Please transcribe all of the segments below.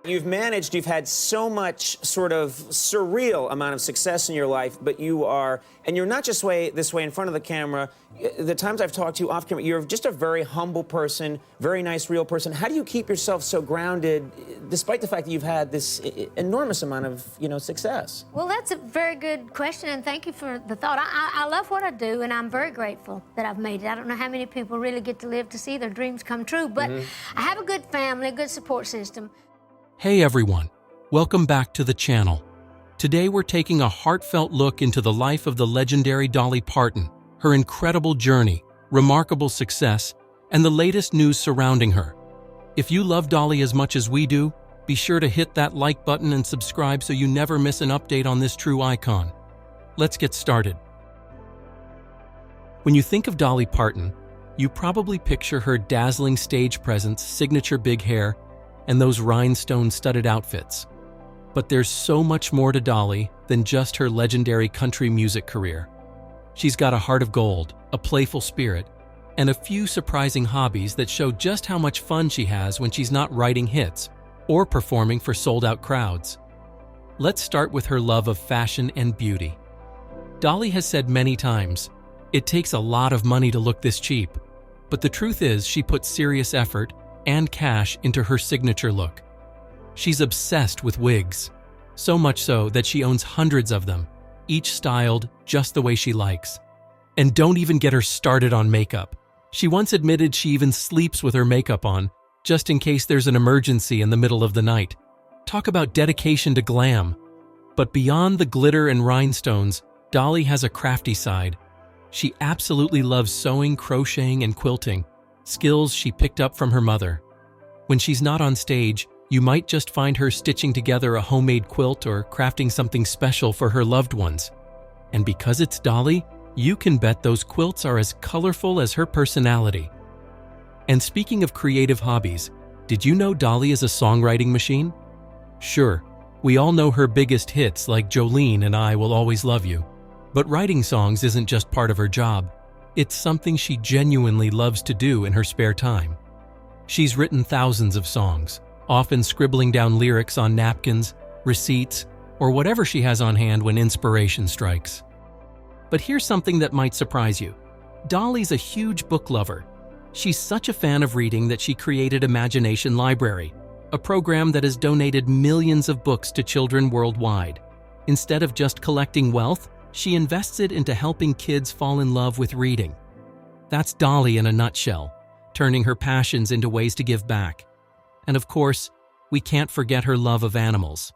You've had so much sort of surreal amount of success in your life, but you're not just this way in front of the camera. The times I've talked to you off camera, you're just a very humble person, very nice, real person. How do you keep yourself so grounded, despite the fact that you've had this enormous amount of, success? Well, that's a very good question, and thank you for the thought. I love what I do, and I'm very grateful that I've made it. I don't know how many people really get to live to see their dreams come true, but I have a good family, a good support system. Hey everyone, welcome back to the channel. Today we're taking a heartfelt look into the life of the legendary Dolly Parton, her incredible journey, remarkable success, and the latest news surrounding her. If you love Dolly as much as we do, be sure to hit that like button and subscribe so you never miss an update on this true icon. Let's get started. When you think of Dolly Parton, you probably picture her dazzling stage presence, signature big hair, and those rhinestone-studded outfits. But there's so much more to Dolly than just her legendary country music career. She's got a heart of gold, a playful spirit, and a few surprising hobbies that show just how much fun she has when she's not writing hits or performing for sold-out crowds. Let's start with her love of fashion and beauty. Dolly has said many times, "It takes a lot of money to look this cheap," but the truth is she puts serious effort and cash into her signature look. She's obsessed with wigs, so much so that she owns hundreds of them, each styled just the way she likes. And don't even get her started on makeup. She once admitted she even sleeps with her makeup on, just in case there's an emergency in the middle of the night. Talk about dedication to glam. But beyond the glitter and rhinestones, Dolly has a crafty side. She absolutely loves sewing, crocheting, and quilting, skills she picked up from her mother. When she's not on stage, you might just find her stitching together a homemade quilt or crafting something special for her loved ones. And because it's Dolly, you can bet those quilts are as colorful as her personality. And speaking of creative hobbies, did you know Dolly is a songwriting machine? Sure, we all know her biggest hits like Jolene and I Will Always Love You. But writing songs isn't just part of her job. It's something she genuinely loves to do in her spare time. She's written thousands of songs, often scribbling down lyrics on napkins, receipts, or whatever she has on hand when inspiration strikes. But here's something that might surprise you. Dolly's a huge book lover. She's such a fan of reading that she created Imagination Library, a program that has donated millions of books to children worldwide. Instead of just collecting wealth, she invests it into helping kids fall in love with reading. That's Dolly in a nutshell, turning her passions into ways to give back. And of course, we can't forget her love of animals.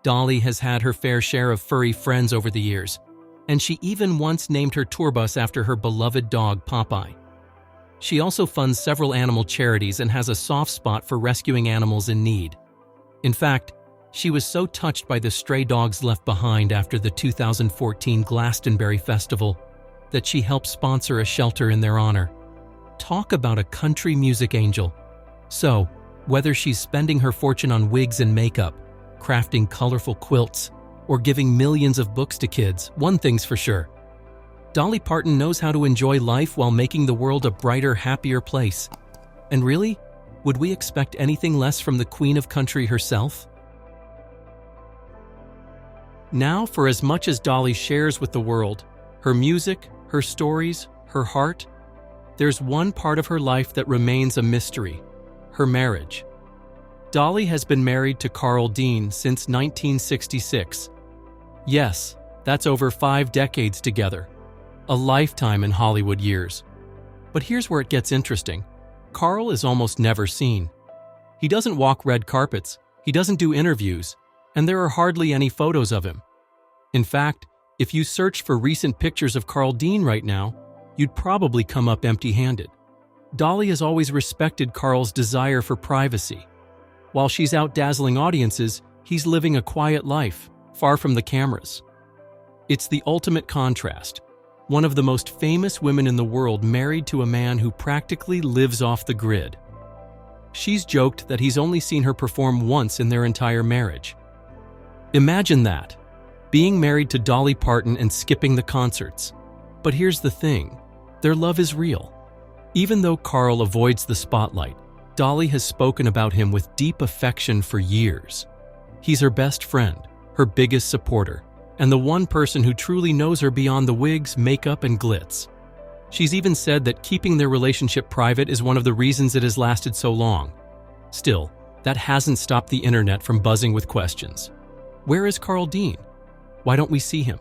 Dolly has had her fair share of furry friends over the years, and she even once named her tour bus after her beloved dog, Popeye. She also funds several animal charities and has a soft spot for rescuing animals in need. In fact, she was so touched by the stray dogs left behind after the 2014 Glastonbury Festival that she helped sponsor a shelter in their honor. Talk about a country music angel. So, whether she's spending her fortune on wigs and makeup, crafting colorful quilts, or giving millions of books to kids, one thing's for sure. Dolly Parton knows how to enjoy life while making the world a brighter, happier place. And really, would we expect anything less from the Queen of Country herself? Now, for as much as Dolly shares with the world, her music, her stories, her heart, there's one part of her life that remains a mystery: her marriage. Dolly has been married to Carl Dean since 1966. Yes, that's over 5 decades together. A lifetime in Hollywood years. But here's where it gets interesting. Carl is almost never seen. He doesn't walk red carpets, he doesn't do interviews, and there are hardly any photos of him. In fact, if you search for recent pictures of Carl Dean right now, you'd probably come up empty-handed. Dolly has always respected Carl's desire for privacy. While she's out dazzling audiences, he's living a quiet life, far from the cameras. It's the ultimate contrast. One of the most famous women in the world married to a man who practically lives off the grid. She's joked that he's only seen her perform once in their entire marriage. Imagine that, being married to Dolly Parton and skipping the concerts. But here's the thing, their love is real. Even though Carl avoids the spotlight, Dolly has spoken about him with deep affection for years. He's her best friend, her biggest supporter, and the one person who truly knows her beyond the wigs, makeup, and glitz. She's even said that keeping their relationship private is one of the reasons it has lasted so long. Still, that hasn't stopped the internet from buzzing with questions. Where is Carl Dean? Why don't we see him?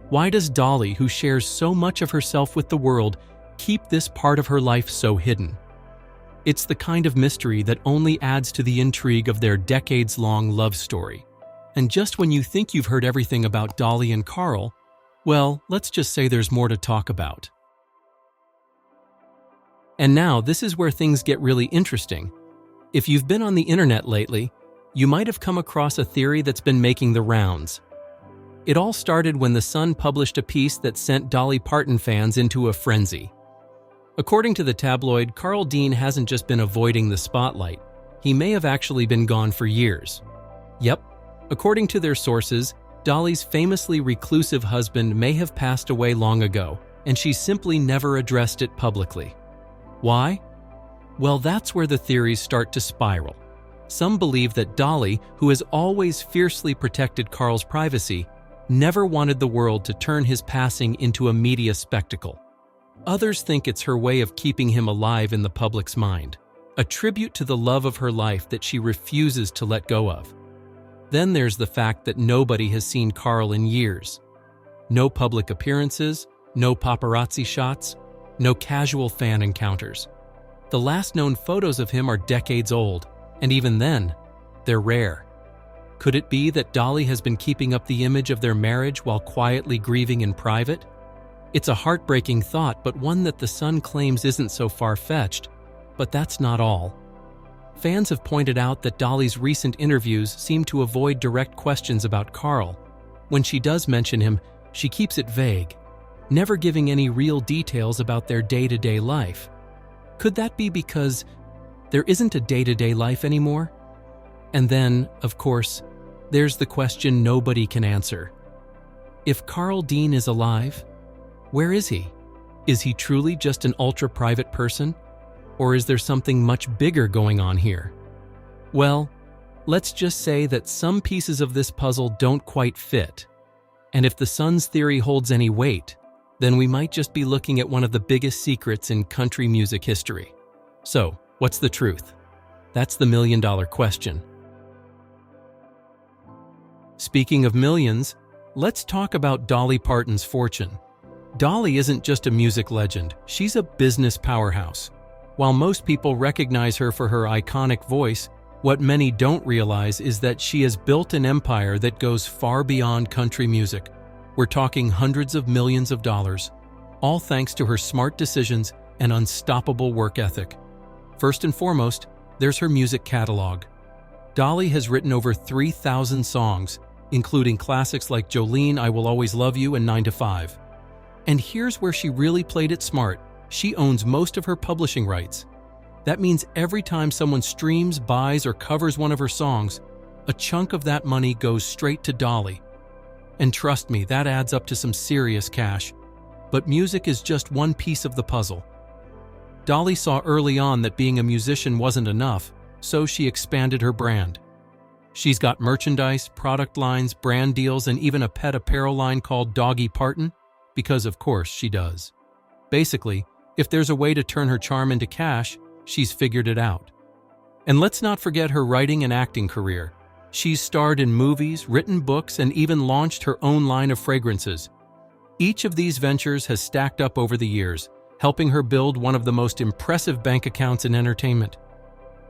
Why does Dolly, who shares so much of herself with the world, keep this part of her life so hidden? It's the kind of mystery that only adds to the intrigue of their decades-long love story. And just when you think you've heard everything about Dolly and Carl, well, let's just say there's more to talk about. And now, this is where things get really interesting. If you've been on the internet lately, you might have come across a theory that's been making the rounds. It all started when The Sun published a piece that sent Dolly Parton fans into a frenzy. According to the tabloid, Carl Dean hasn't just been avoiding the spotlight. He may have actually been gone for years. Yep, according to their sources, Dolly's famously reclusive husband may have passed away long ago, and she simply never addressed it publicly. Why? Well, that's where the theories start to spiral. Some believe that Dolly, who has always fiercely protected Carl's privacy, never wanted the world to turn his passing into a media spectacle. Others think it's her way of keeping him alive in the public's mind, a tribute to the love of her life that she refuses to let go of. Then there's the fact that nobody has seen Carl in years. No public appearances, no paparazzi shots, no casual fan encounters. The last known photos of him are decades old, and even then, they're rare. Could it be that Dolly has been keeping up the image of their marriage while quietly grieving in private? It's a heartbreaking thought, but one that The Sun claims isn't so far-fetched. But that's not all. Fans have pointed out that Dolly's recent interviews seem to avoid direct questions about Carl. When she does mention him, she keeps it vague, never giving any real details about their day-to-day life. Could that be because there isn't a day-to-day life anymore? And then, of course, there's the question nobody can answer. If Carl Dean is alive, where is he? Is he truly just an ultra-private person? Or is there something much bigger going on here? Well, let's just say that some pieces of this puzzle don't quite fit. And if The Sun's theory holds any weight, then we might just be looking at one of the biggest secrets in country music history. So, what's the truth? That's the million-dollar question. Speaking of millions, let's talk about Dolly Parton's fortune. Dolly isn't just a music legend, she's a business powerhouse. While most people recognize her for her iconic voice, what many don't realize is that she has built an empire that goes far beyond country music. We're talking hundreds of millions of dollars, all thanks to her smart decisions and unstoppable work ethic. First and foremost, there's her music catalog. Dolly has written over 3,000 songs, including classics like Jolene, I Will Always Love You, and 9 to 5. And here's where she really played it smart. She owns most of her publishing rights. That means every time someone streams, buys, or covers one of her songs, a chunk of that money goes straight to Dolly. And trust me, that adds up to some serious cash. But music is just one piece of the puzzle. Dolly saw early on that being a musician wasn't enough, so she expanded her brand. She's got merchandise, product lines, brand deals, and even a pet apparel line called Dolly Parton, because of course she does. Basically, if there's a way to turn her charm into cash, she's figured it out. And let's not forget her writing and acting career. She's starred in movies, written books, and even launched her own line of fragrances. Each of these ventures has stacked up over the years, helping her build one of the most impressive bank accounts in entertainment.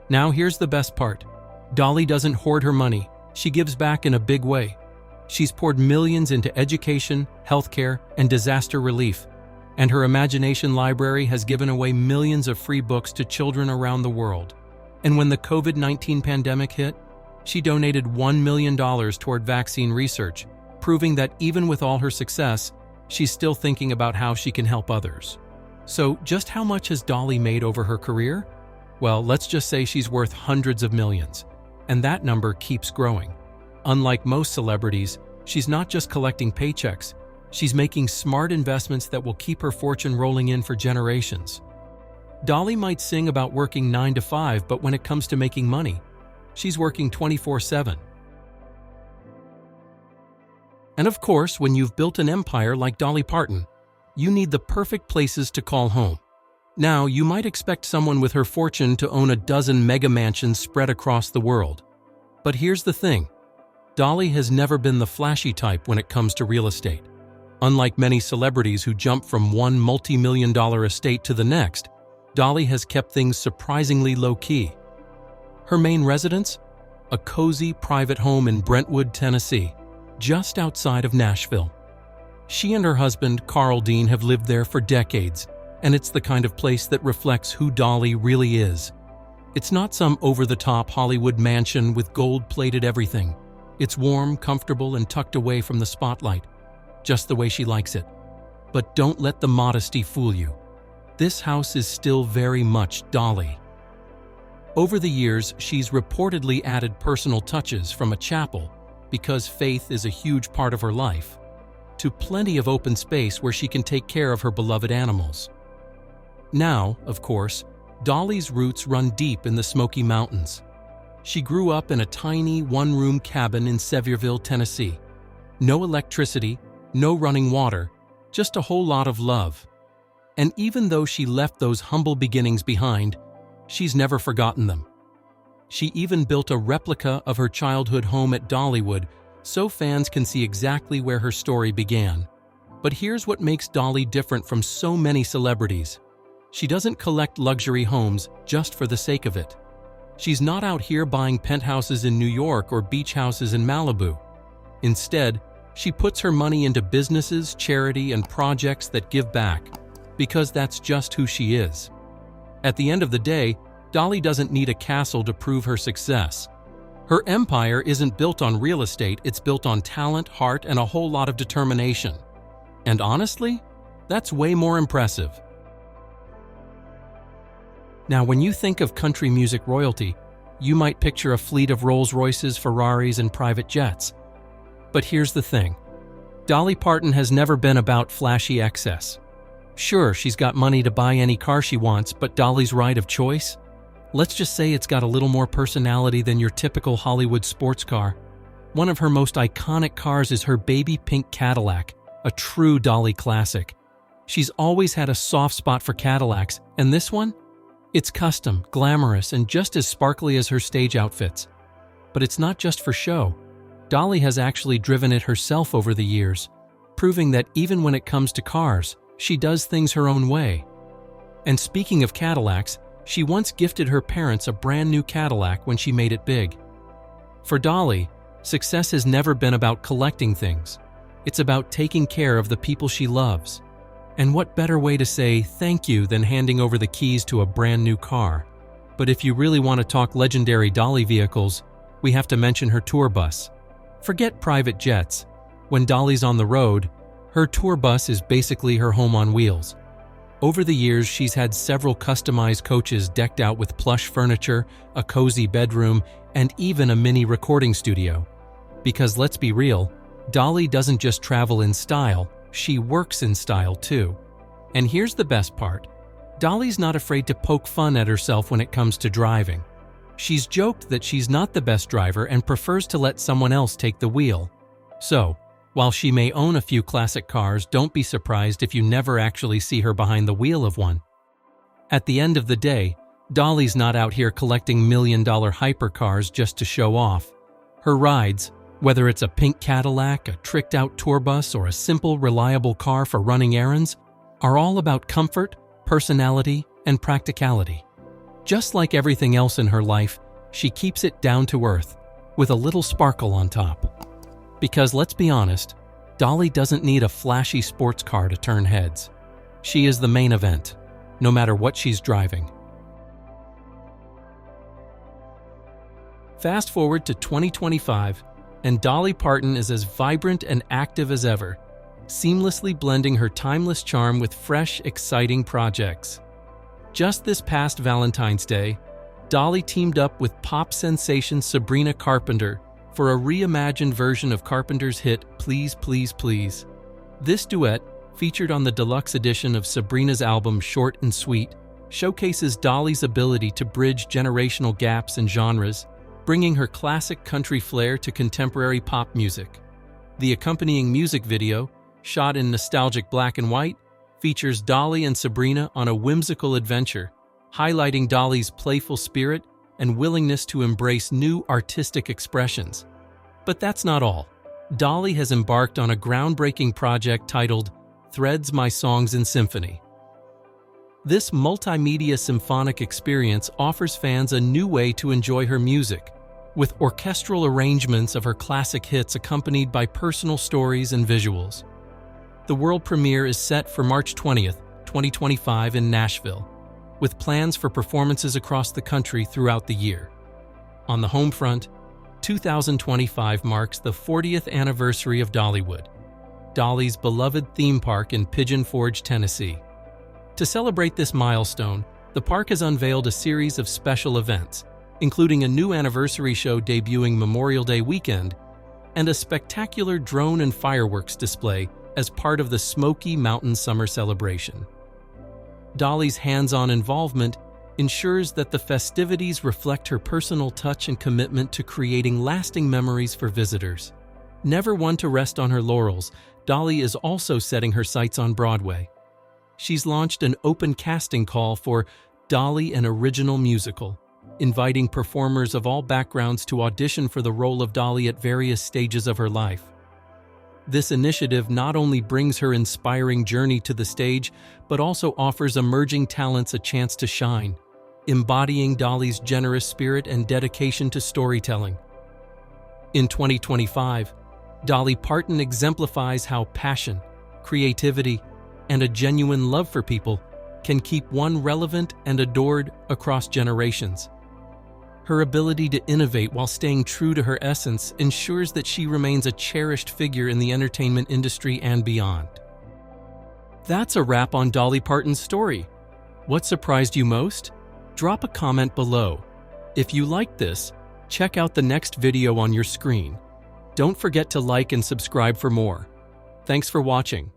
Now here's the best part. Dolly doesn't hoard her money. She gives back in a big way. She's poured millions into education, healthcare, and disaster relief. And her imagination library has given away millions of free books to children around the world. And when the COVID-19 pandemic hit, she donated $1 million toward vaccine research, proving that even with all her success, she's still thinking about how she can help others. So, just how much has Dolly made over her career? Well, let's just say she's worth hundreds of millions, and that number keeps growing. Unlike most celebrities, she's not just collecting paychecks, she's making smart investments that will keep her fortune rolling in for generations. Dolly might sing about working 9 to 5, but when it comes to making money, she's working 24/7. And of course, when you've built an empire like Dolly Parton, you need the perfect places to call home. Now, you might expect someone with her fortune to own a dozen mega mansions spread across the world. But here's the thing. Dolly has never been the flashy type when it comes to real estate. Unlike many celebrities who jump from one multi-million-dollar estate to the next, Dolly has kept things surprisingly low-key. Her main residence? A cozy private home in Brentwood, Tennessee, just outside of Nashville. She and her husband, Carl Dean, have lived there for decades, and it's the kind of place that reflects who Dolly really is. It's not some over-the-top Hollywood mansion with gold-plated everything. It's warm, comfortable, and tucked away from the spotlight, just the way she likes it. But don't let the modesty fool you. This house is still very much Dolly. Over the years, she's reportedly added personal touches from a chapel, because faith is a huge part of her life, to plenty of open space where she can take care of her beloved animals. Now, of course, Dolly's roots run deep in the Smoky Mountains. She grew up in a tiny one-room cabin in Sevierville, Tennessee. No electricity, no running water, just a whole lot of love. And even though she left those humble beginnings behind, she's never forgotten them. She even built a replica of her childhood home at Dollywood so fans can see exactly where her story began. But here's what makes Dolly different from so many celebrities. She doesn't collect luxury homes just for the sake of it. She's not out here buying penthouses in New York or beach houses in Malibu. Instead, she puts her money into businesses, charity, and projects that give back, because that's just who she is. At the end of the day, Dolly doesn't need a castle to prove her success. Her empire isn't built on real estate, it's built on talent, heart, and a whole lot of determination. And honestly, that's way more impressive. Now, when you think of country music royalty, you might picture a fleet of Rolls-Royces, Ferraris, and private jets. But here's the thing. Dolly Parton has never been about flashy excess. Sure, she's got money to buy any car she wants, but Dolly's ride of choice? Let's just say it's got a little more personality than your typical Hollywood sports car. One of her most iconic cars is her baby pink Cadillac, a true Dolly classic. She's always had a soft spot for Cadillacs, and this one? It's custom, glamorous, and just as sparkly as her stage outfits. But it's not just for show. Dolly has actually driven it herself over the years, proving that even when it comes to cars, she does things her own way. And speaking of Cadillacs, she once gifted her parents a brand new Cadillac when she made it big. For Dolly, success has never been about collecting things. It's about taking care of the people she loves. And what better way to say thank you than handing over the keys to a brand new car? But if you really want to talk legendary Dolly vehicles, we have to mention her tour bus. Forget private jets. When Dolly's on the road, her tour bus is basically her home on wheels. Over the years, she's had several customized coaches decked out with plush furniture, a cozy bedroom, and even a mini recording studio. Because let's be real, Dolly doesn't just travel in style, she works in style too. And here's the best part. Dolly's not afraid to poke fun at herself when it comes to driving. She's joked that she's not the best driver and prefers to let someone else take the wheel. So, while she may own a few classic cars, don't be surprised if you never actually see her behind the wheel of one. At the end of the day, Dolly's not out here collecting million-dollar hypercars just to show off. Her rides, whether it's a pink Cadillac, a tricked-out tour bus, or a simple, reliable car for running errands, are all about comfort, personality, and practicality. Just like everything else in her life, she keeps it down to earth, with a little sparkle on top. Because let's be honest, Dolly doesn't need a flashy sports car to turn heads. She is the main event, no matter what she's driving. Fast forward to 2025, and Dolly Parton is as vibrant and active as ever, seamlessly blending her timeless charm with fresh, exciting projects. Just this past Valentine's Day, Dolly teamed up with pop sensation Sabrina Carpenter for a reimagined version of Carpenter's hit Please Please Please. This duet, featured on the deluxe edition of Sabrina's album Short and Sweet, showcases Dolly's ability to bridge generational gaps in genres, bringing her classic country flair to contemporary pop music. The accompanying music video, shot in nostalgic black and white, features Dolly and Sabrina on a whimsical adventure, highlighting Dolly's playful spirit and willingness to embrace new artistic expressions. But that's not all. Dolly has embarked on a groundbreaking project titled Threads My Songs in Symphony. This multimedia symphonic experience offers fans a new way to enjoy her music, with orchestral arrangements of her classic hits accompanied by personal stories and visuals. The world premiere is set for March 20th, 2025 in Nashville, with plans for performances across the country throughout the year. On the home front, 2025 marks the 40th anniversary of Dollywood, Dolly's beloved theme park in Pigeon Forge, Tennessee. To celebrate this milestone, the park has unveiled a series of special events, including a new anniversary show debuting Memorial Day weekend and a spectacular drone and fireworks display as part of the Smoky Mountain Summer Celebration. Dolly's hands-on involvement ensures that the festivities reflect her personal touch and commitment to creating lasting memories for visitors. Never one to rest on her laurels, Dolly is also setting her sights on Broadway. She's launched an open casting call for Dolly, an Original Musical, inviting performers of all backgrounds to audition for the role of Dolly at various stages of her life. This initiative not only brings her inspiring journey to the stage, but also offers emerging talents a chance to shine, embodying Dolly's generous spirit and dedication to storytelling. In 2025, Dolly Parton exemplifies how passion, creativity, and a genuine love for people can keep one relevant and adored across generations. Her ability to innovate while staying true to her essence ensures that she remains a cherished figure in the entertainment industry and beyond. That's a wrap on Dolly Parton's story. What surprised you most? Drop a comment below. If you liked this, check out the next video on your screen. Don't forget to like and subscribe for more. Thanks for watching.